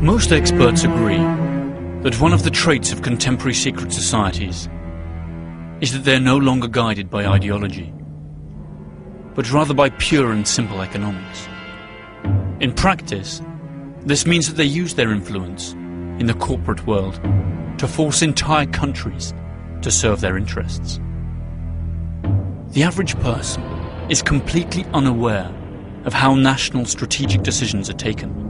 Most experts agree that one of the traits of contemporary secret societies is that they are no longer guided by ideology, but rather by pure and simple economics. In practice, this means that they use their influence in the corporate world to force entire countries to serve their interests. The average person is completely unaware of how national strategic decisions are taken,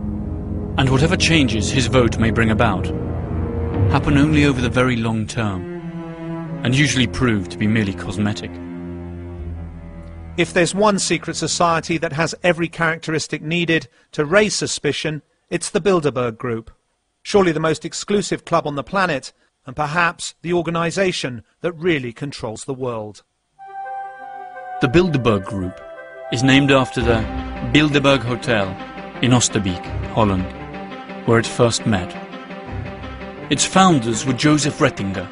and whatever changes his vote may bring about happen only over the very long term, and usually prove to be merely cosmetic. If there's one secret society that has every characteristic needed to raise suspicion, it's the Bilderberg Group. Surely the most exclusive club on the planet, and perhaps the organisation that really controls the world. The Bilderberg Group is named after the Bilderberg Hotel in Oosterbeek, Holland, where it first met. Its founders were Joseph Rettinger,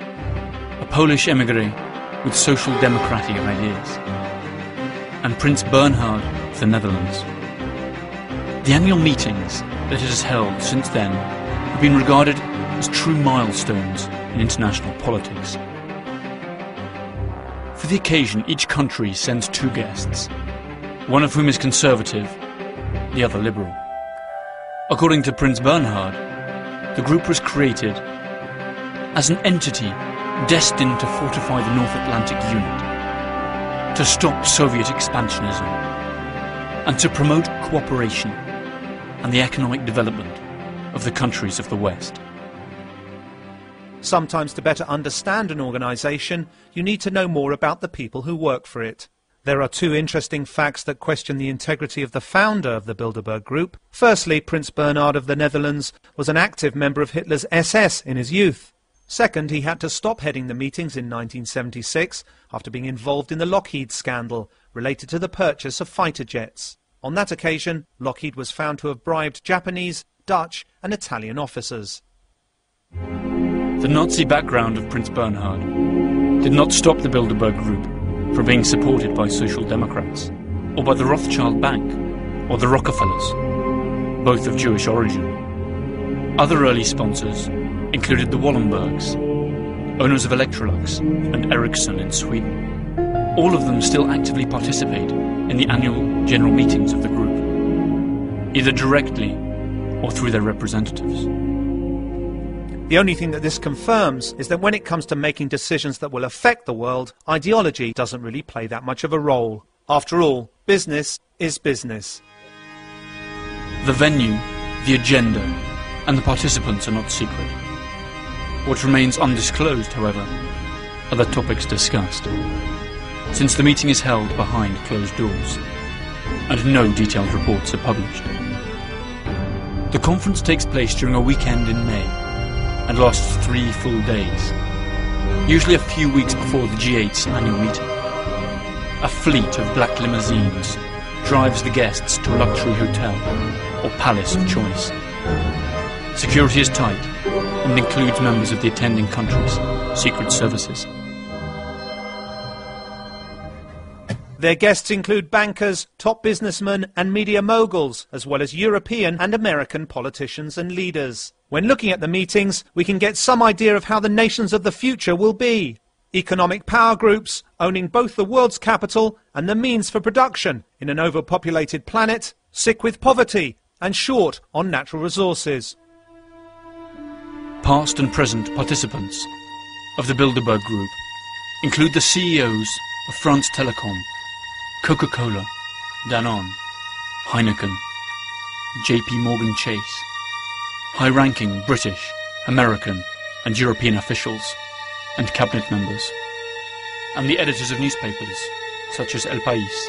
a Polish emigre with social democratic ideas, and Prince Bernhard of the Netherlands. The annual meetings that it has held since then have been regarded as true milestones in international politics. For the occasion, each country sends two guests, one of whom is conservative, the other liberal. According to Prince Bernhard, the group was created as an entity destined to fortify the North Atlantic Unit, to stop Soviet expansionism, and to promote cooperation and the economic development of the countries of the West. Sometimes to better understand an organisation, you need to know more about the people who work for it. There are two interesting facts that question the integrity of the founder of the Bilderberg Group. Firstly, Prince Bernhard of the Netherlands was an active member of Hitler's SS in his youth. Second, he had to stop heading the meetings in 1976 after being involved in the Lockheed scandal related to the purchase of fighter jets. On that occasion, Lockheed was found to have bribed Japanese, Dutch and Italian officers. The Nazi background of Prince Bernhard did not stop the Bilderberg Group from being supported by Social Democrats, or by the Rothschild Bank, or the Rockefellers, both of Jewish origin. Other early sponsors included the Wallenbergs, owners of Electrolux and Ericsson in Sweden. All of them still actively participate in the annual general meetings of the group, either directly or through their representatives. The only thing that this confirms is that when it comes to making decisions that will affect the world, ideology doesn't really play that much of a role. After all, business is business. The venue, the agenda, and the participants are not secret. What remains undisclosed, however, are the topics discussed, since the meeting is held behind closed doors, and no detailed reports are published. The conference takes place during a weekend in May, and lasts 3 full days, usually a few weeks before the G8's annual meeting. A fleet of black limousines drives the guests to a luxury hotel or palace of choice. Security is tight and includes members of the attending country's secret services. Their guests include bankers, top businessmen and media moguls, as well as European and American politicians and leaders. When looking at the meetings, we can get some idea of how the nations of the future will be. Economic power groups owning both the world's capital and the means for production in an overpopulated planet, sick with poverty and short on natural resources. Past and present participants of the Bilderberg Group include the CEOs of France Telecom, Coca-Cola, Danone, Heineken, JP Morgan Chase, high-ranking British, American and European officials and cabinet members, and the editors of newspapers such as El País,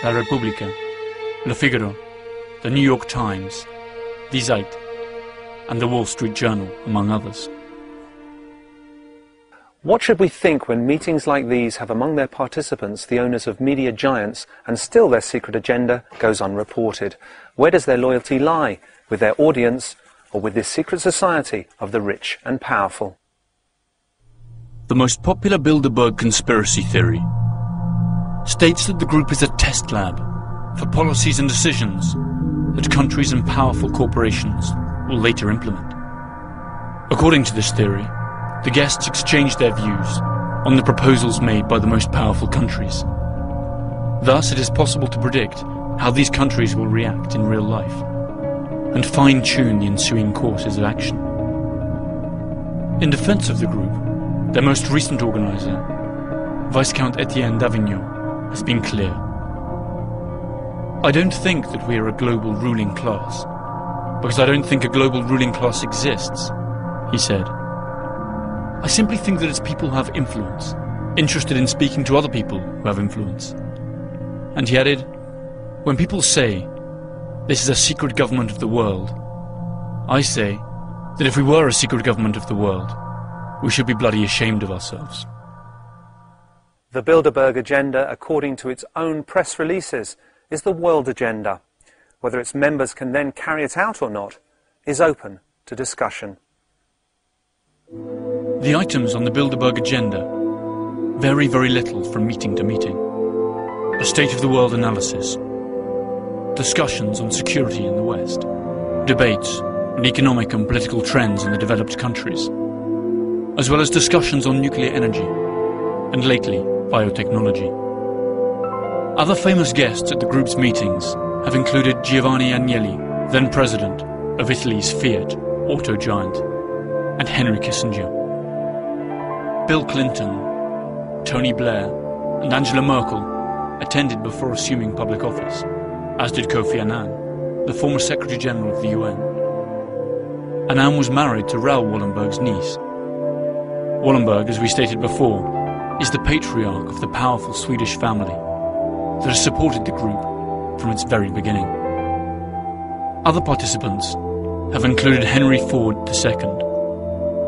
La Repubblica, Le Figaro, the New York Times, Die Zeit, and the Wall Street Journal, among others. What should we think when meetings like these have among their participants the owners of media giants and still their secret agenda goes unreported? Where does their loyalty lie? With their audience or with this secret society of the rich and powerful? The most popular Bilderberg conspiracy theory states that the group is a test lab for policies and decisions that countries and powerful corporations will later implement. According to this theory, the guests exchanged their views on the proposals made by the most powerful countries. Thus, it is possible to predict how these countries will react in real life and fine-tune the ensuing courses of action. In defense of the group, their most recent organizer, Viscount Etienne d'Avignon, has been clear. I don't think that we are a global ruling class, because I don't think a global ruling class exists, he said. I simply think that it's people who have influence, interested in speaking to other people who have influence. And he added, when people say, this is a secret government of the world, I say that if we were a secret government of the world, we should be bloody ashamed of ourselves. The Bilderberg agenda, according to its own press releases, is the world agenda. Whether its members can then carry it out or not is open to discussion. The items on the Bilderberg agenda vary very little from meeting to meeting. A state of the world analysis, discussions on security in the West, debates on economic and political trends in the developed countries, as well as discussions on nuclear energy, and lately, biotechnology. Other famous guests at the group's meetings have included Giovanni Agnelli, then president of Italy's Fiat auto giant, and Henry Kissinger. Bill Clinton, Tony Blair, and Angela Merkel attended before assuming public office, as did Kofi Annan, the former Secretary General of the UN. Annan was married to Raoul Wallenberg's niece. Wallenberg, as we stated before, is the patriarch of the powerful Swedish family that has supported the group from its very beginning. Other participants have included Henry Ford II,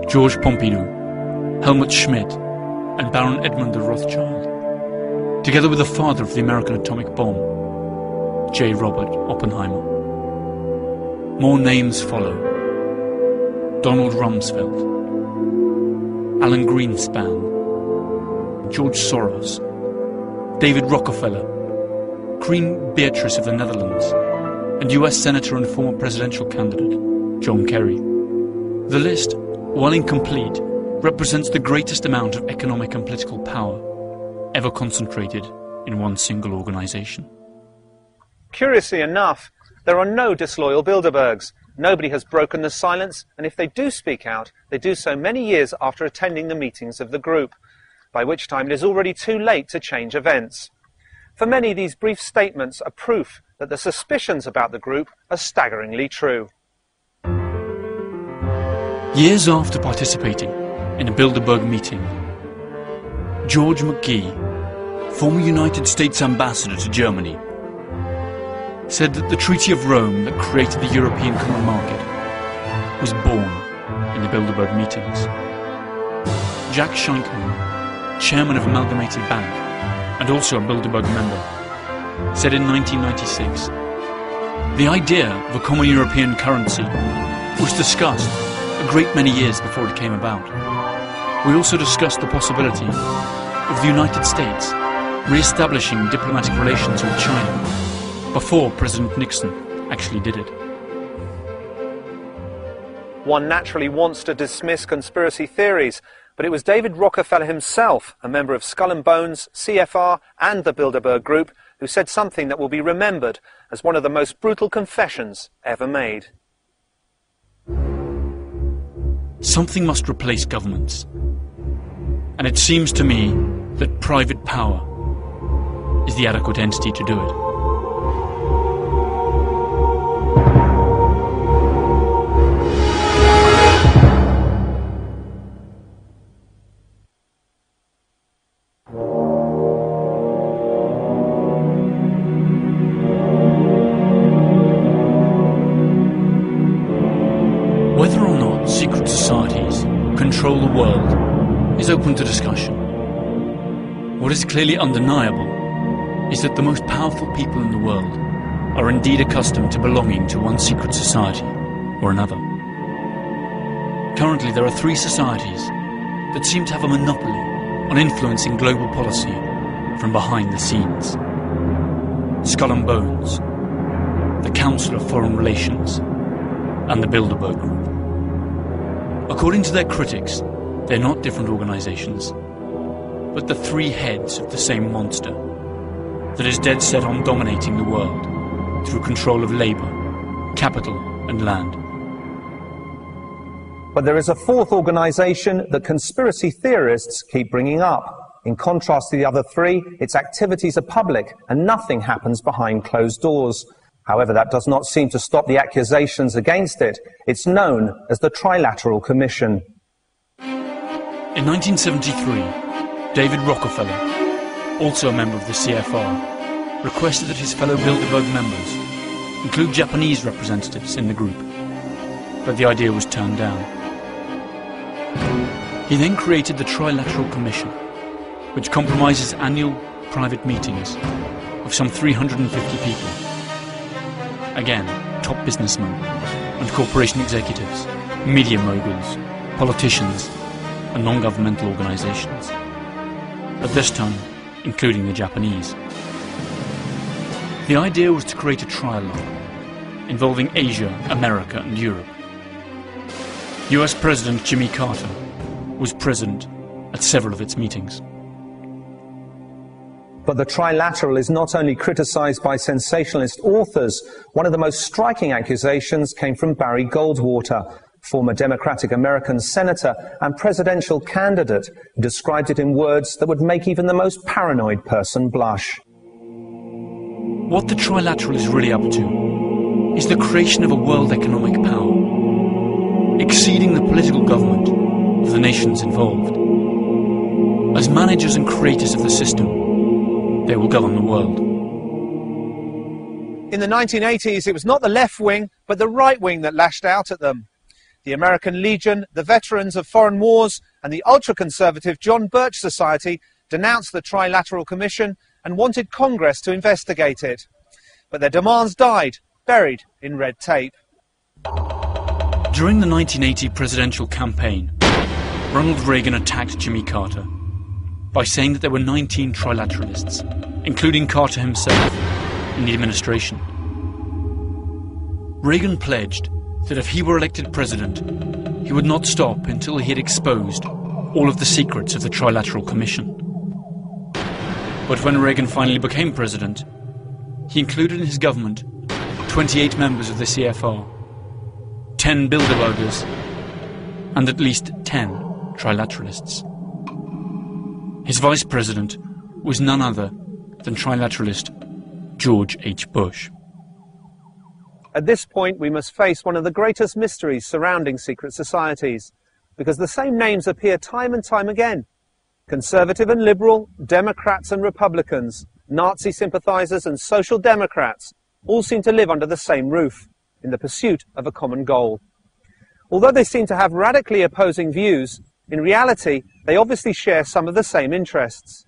Georges Pompidou, Helmut Schmidt, and Baron Edmund de Rothschild, together with the father of the American atomic bomb, J. Robert Oppenheimer. More names follow: Donald Rumsfeld, Alan Greenspan, George Soros, David Rockefeller, Queen Beatrice of the Netherlands, and US Senator and former presidential candidate, John Kerry. The list, while incomplete, represents the greatest amount of economic and political power ever concentrated in one single organization. Curiously enough, there are no disloyal Bilderbergs. Nobody has broken the silence, and if they do speak out, they do so many years after attending the meetings of the group, by which time it is already too late to change events. For many, these brief statements are proof that the suspicions about the group are staggeringly true. Years after participating in a Bilderberg meeting, George McGee, former United States ambassador to Germany, said that the Treaty of Rome that created the European Common Market was born in the Bilderberg meetings. Jack Schenkman, chairman of Amalgamated Bank and also a Bilderberg member, said in 1996, the idea of a common European currency was discussed a great many years before it came about. We also discussed the possibility of the United States re-establishing diplomatic relations with China before President Nixon actually did it. One naturally wants to dismiss conspiracy theories, but it was David Rockefeller himself, a member of Skull and Bones, CFR and the Bilderberg Group, who said something that will be remembered as one of the most brutal confessions ever made. Something must replace governments, and it seems to me that private power is the adequate entity to do it. Whether or not secret societies control the world is open to discussion. What is clearly undeniable is that the most powerful people in the world are indeed accustomed to belonging to one secret society or another. Currently, there are three societies that seem to have a monopoly on influencing global policy from behind the scenes. Skull and Bones, the Council of Foreign Relations, and the Bilderberg Group. According to their critics, they're not different organisations, but the three heads of the same monster that is dead set on dominating the world through control of labour, capital and land. But there is a fourth organisation that conspiracy theorists keep bringing up. In contrast to the other three, its activities are public and nothing happens behind closed doors. However, that does not seem to stop the accusations against it. It's known as the Trilateral Commission. In 1973, David Rockefeller, also a member of the CFR, requested that his fellow Bilderberg members include Japanese representatives in the group, but the idea was turned down. He then created the Trilateral Commission, which compromises annual private meetings of some 350 people. Again, top businessmen and corporation executives, media moguls, politicians and non-governmental organisations. At this time, including the Japanese. The idea was to create a trialogue involving Asia, America and Europe. US President Jimmy Carter was present at several of its meetings. But the Trilateral is not only criticised by sensationalist authors. One of the most striking accusations came from Barry Goldwater, former Democratic American senator and presidential candidate, who described it in words that would make even the most paranoid person blush. What the Trilateral is really up to is the creation of a world economic power, exceeding the political government of the nations involved. As managers and creators of the system, they will govern the world. In the 1980s, it was not the left wing, but the right wing that lashed out at them. The American Legion, the veterans of foreign wars, and the ultra-conservative John Birch Society denounced the Trilateral Commission and wanted Congress to investigate it. But their demands died, buried in red tape. During the 1980 presidential campaign, Ronald Reagan attacked Jimmy Carter by saying that there were 19 trilateralists, including Carter himself, in the administration. Reagan pledged that if he were elected president, he would not stop until he had exposed all of the secrets of the Trilateral Commission. But when Reagan finally became president, he included in his government 28 members of the CFR, 10 Bilderbergers, and at least 10 trilateralists. His vice president was none other than trilateralist George H. Bush. At this point, we must face one of the greatest mysteries surrounding secret societies, because the same names appear time and time again. Conservative and liberal, Democrats and Republicans, Nazi sympathizers and Social Democrats all seem to live under the same roof, in the pursuit of a common goal. Although they seem to have radically opposing views, in reality, they obviously share some of the same interests.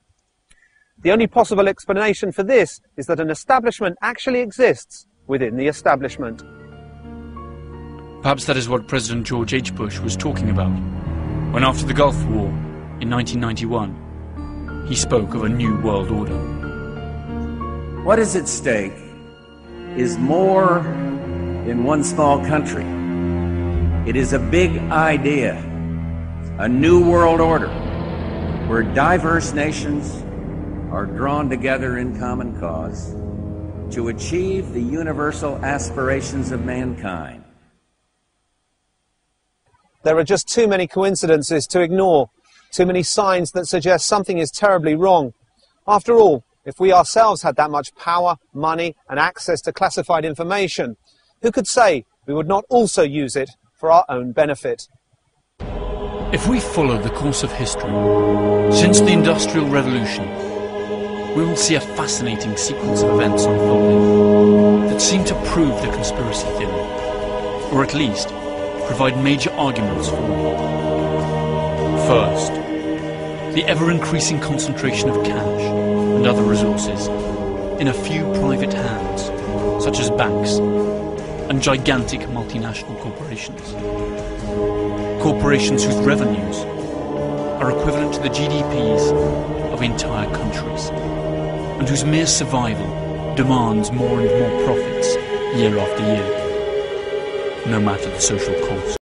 The only possible explanation for this is that an establishment actually exists within the establishment. Perhaps that is what President George H. Bush was talking about when, after the Gulf War in 1991, he spoke of a new world order. What is at stake is more than one small country. It is a big idea, a new world order, where diverse nations are drawn together in common cause to achieve the universal aspirations of mankind. There are just too many coincidences to ignore, too many signs that suggest something is terribly wrong. After all, if we ourselves had that much power, money, and access to classified information, who could say we would not also use it for our own benefit? If we follow the course of history, since the Industrial Revolution, we will see a fascinating sequence of events unfolding that seem to prove the conspiracy theory, or at least provide major arguments for it. First, the ever-increasing concentration of cash and other resources in a few private hands, such as banks and gigantic multinational corporations. Corporations whose revenues are equivalent to the GDPs of entire countries, and whose mere survival demands more and more profits year after year. no matter the social cost.